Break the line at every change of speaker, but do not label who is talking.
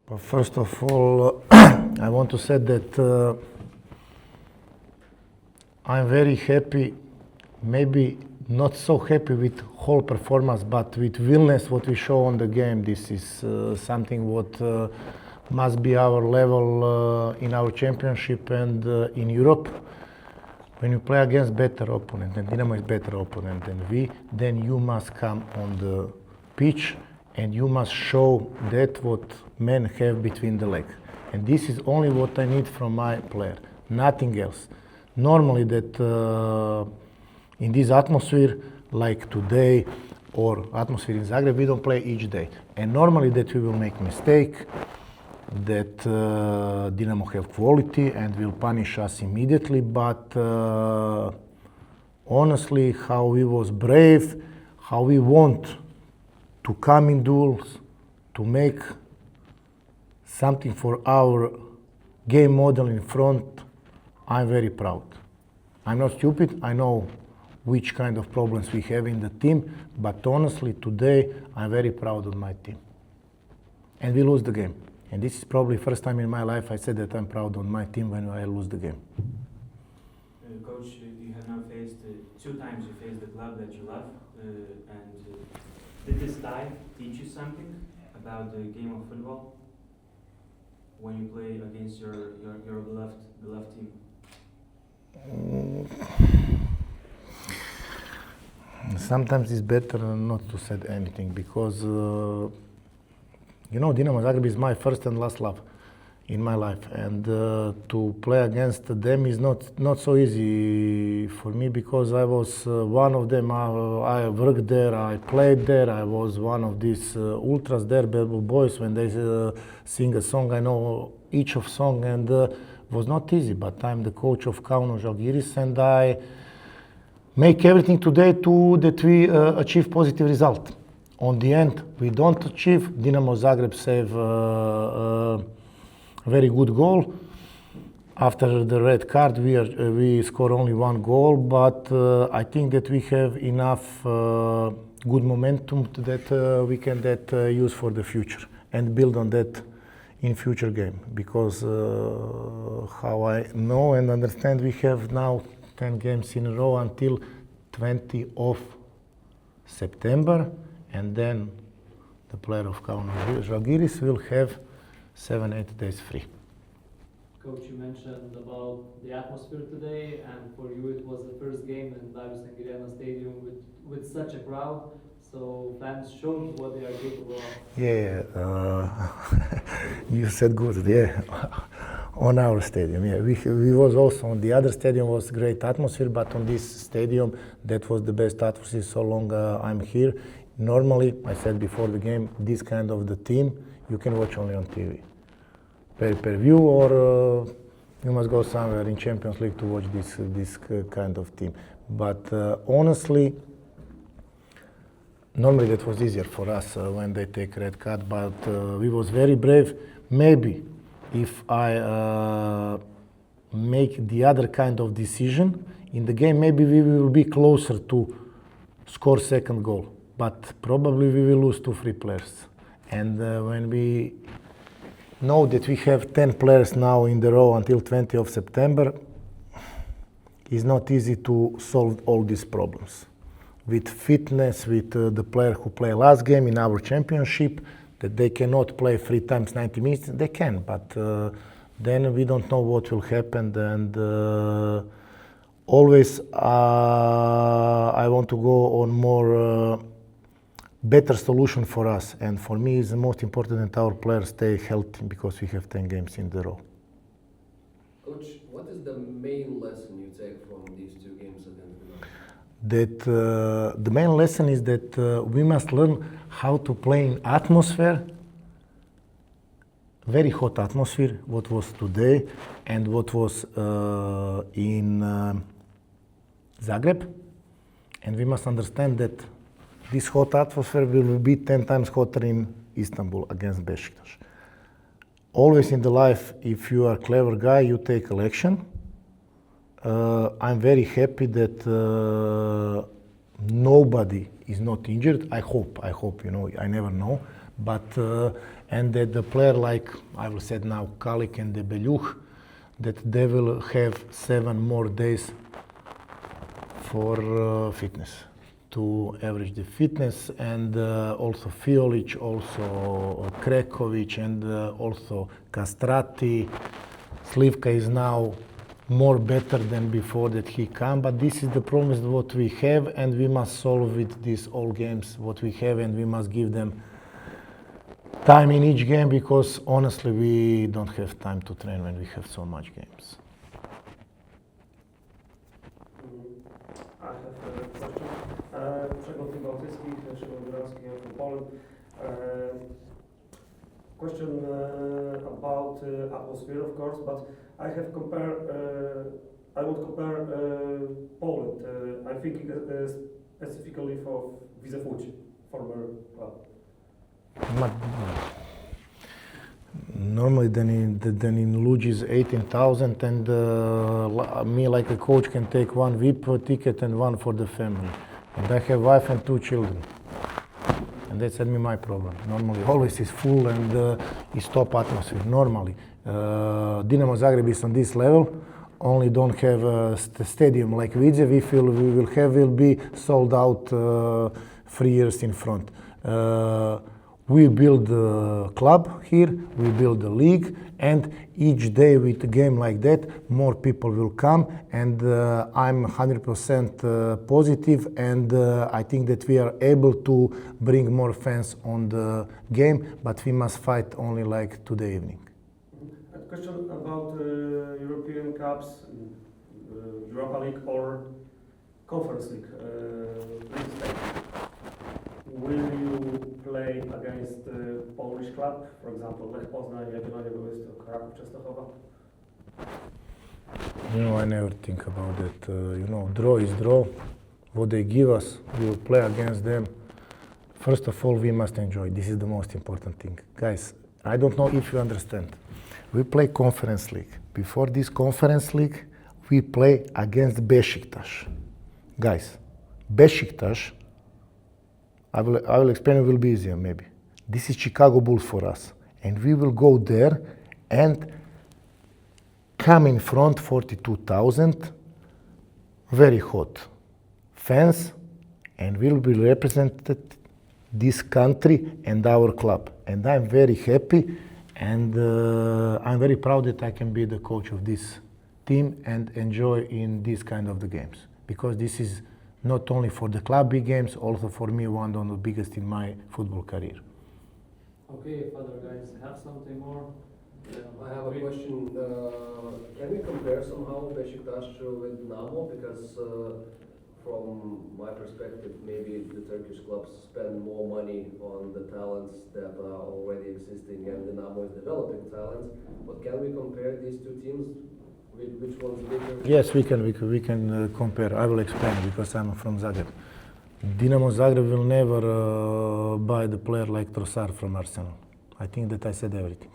Well, first of all, I want to say that I'm very happy, maybe not so happy with whole performance, but with willingness what we show on the game. This is something what must be our level in our championship and in Europe. When you play against better opponent, and Dinamo is better opponent than we, then you must come on the pitch and you must show that what men have between the legs. And this is only what I need from my player, nothing else. Normally that in this atmosphere, like today, or atmosphere in Zagreb, we don't play each day. And normally that we will make mistake, that Dinamo have quality and will punish us immediately, but honestly, how we was brave, how we want to come in duels, to make something for our game model in front, I'm very proud. I'm not stupid, I know which kind of problems we have in the team, but honestly, today, I'm very proud of my team. And we lose the game. And this is probably first time in my life I said that I'm proud of my team when I lose the game.
Coach, you have now faced, 2 times you faced the club that you love, and did this tie teach you something about the game of football when you play against your beloved team?
Sometimes it's better not to say anything because you know, Dinamo Zagreb is my first and last love in my life, and to play against them is not so easy for me because I was one of them. I worked there, I played there, I was one of these ultras there, Bad Boys. When they sing a song, I know each of song, and was not easy. But I'm the coach of Kauno Žalgiris, and I make everything today that we achieve positive result. On the end, we don't achieve. Dinamo Zagreb save a very good goal. After the red card, we score only 1 goal, but I think that we have enough good momentum that we can use for the future and build on that in future game. Because how I know and understand, we have now 10 games in a row until 20 of September. And then the player of Kauno Žalgiris will have 7-8 days free.
Coach, you mentioned about the atmosphere today, and for you it was the first game in Zagrebo Stadium with such a crowd. So fans showed what they are capable of.
Yeah, you said good. Yeah, on our stadium. Yeah, we was also on the other stadium. Was great atmosphere, but on this stadium that was the best atmosphere so long I'm here. Normally, I said before the game, this kind of the team you can watch only on TV, per view, or you must go somewhere in Champions League to watch this kind of team. But honestly, normally that was easier for us when they take red card. But we was very brave. Maybe if I make the other kind of decision in the game, maybe we will be closer to score second goal. But probably we will lose 2 free players. And when we know that we have 10 players now in the row until 20 of September, it's not easy to solve all these problems. With fitness, with the player who play last game in our championship, that they cannot play 3 times 90 minutes, they can, but then we don't know what will happen. And always I want to go on more better solution for us, and for me it's the most important that our players stay healthy because we have 10 games in the row.
Coach, what is the main lesson you take from these 2 games against Dinamo?
That the main lesson is that we must learn how to play in atmosphere, very hot atmosphere, what was today and what was in Zagreb, and we must understand that this hot atmosphere will be 10 times hotter in Istanbul against Beşiktaş. Always in the life, if you are a clever guy, you take election. I'm very happy that nobody is not injured. I hope, you know, I never know. But and that the player like I will say now Kalik and Debeljuh, that they will have 7 more days for fitness, to average the fitness, and also Fiolic, also Krekovic, and also Castrati. Slivka is now more better than before that he come, but this is the problem what we have, and we must solve with these all games what we have, and we must give them time in each game, because honestly we don't have time to train when we have so much games.
I have a question. Przegląd bałtyckich, Szymon Góralski, I'm from Poland. Question about atmosphere, of course, but I would compare Poland. I'm thinking specifically for Wisła, former club.
But normally then in Łódź is 18,000, and me like a coach can take one VIP ticket and one for the family. And I have wife and 2 children. And that's my problem. Normally always is full and is top atmosphere, normally. Dinamo Zagreb is on this level, only don't have a stadium like Vidzev. If we will have, will be sold out 3 years in front. We build a club here, we build a league, and each day with a game like that, more people will come, and I'm 100% positive, and I think that we are able to bring more fans on the game, but we must fight only like today evening.
A question about European Cups, Europa League or Conference League. Will you play against Polish club, for example, Lech Poznań, Jagiellonia Białystok, Kraków Częstochowa?
I never think about that. Draw is draw. What they give us, we will play against them. First of all, we must enjoy. This is the most important thing. Guys, I don't know if you understand. We play Conference League. Before this Conference League, we play against Beşiktaş. Guys, Beşiktaş, I will explain, it will be easier maybe. This is Chicago Bulls for us. And we will go there and come in front 42,000, very hot fans, and will be represented this country and our club. And I'm very happy, and I'm very proud that I can be the coach of this team and enjoy in this kind of the games. Because this is not only for the club big games, also for me one of the biggest in my football career.
Okay, if other guys have something more.
I have a question. Can we compare somehow Beşiktaş with Dinamo? Because from my perspective, maybe the Turkish clubs spend more money on the talents that are already existing, and Dinamo is developing talents. But can we compare these two teams? Which one's bigger?
Yes, we can compare. I will explain because I'm from Zagreb. Dinamo Zagreb will never buy the player like Trossard from Arsenal. I think that I said everything.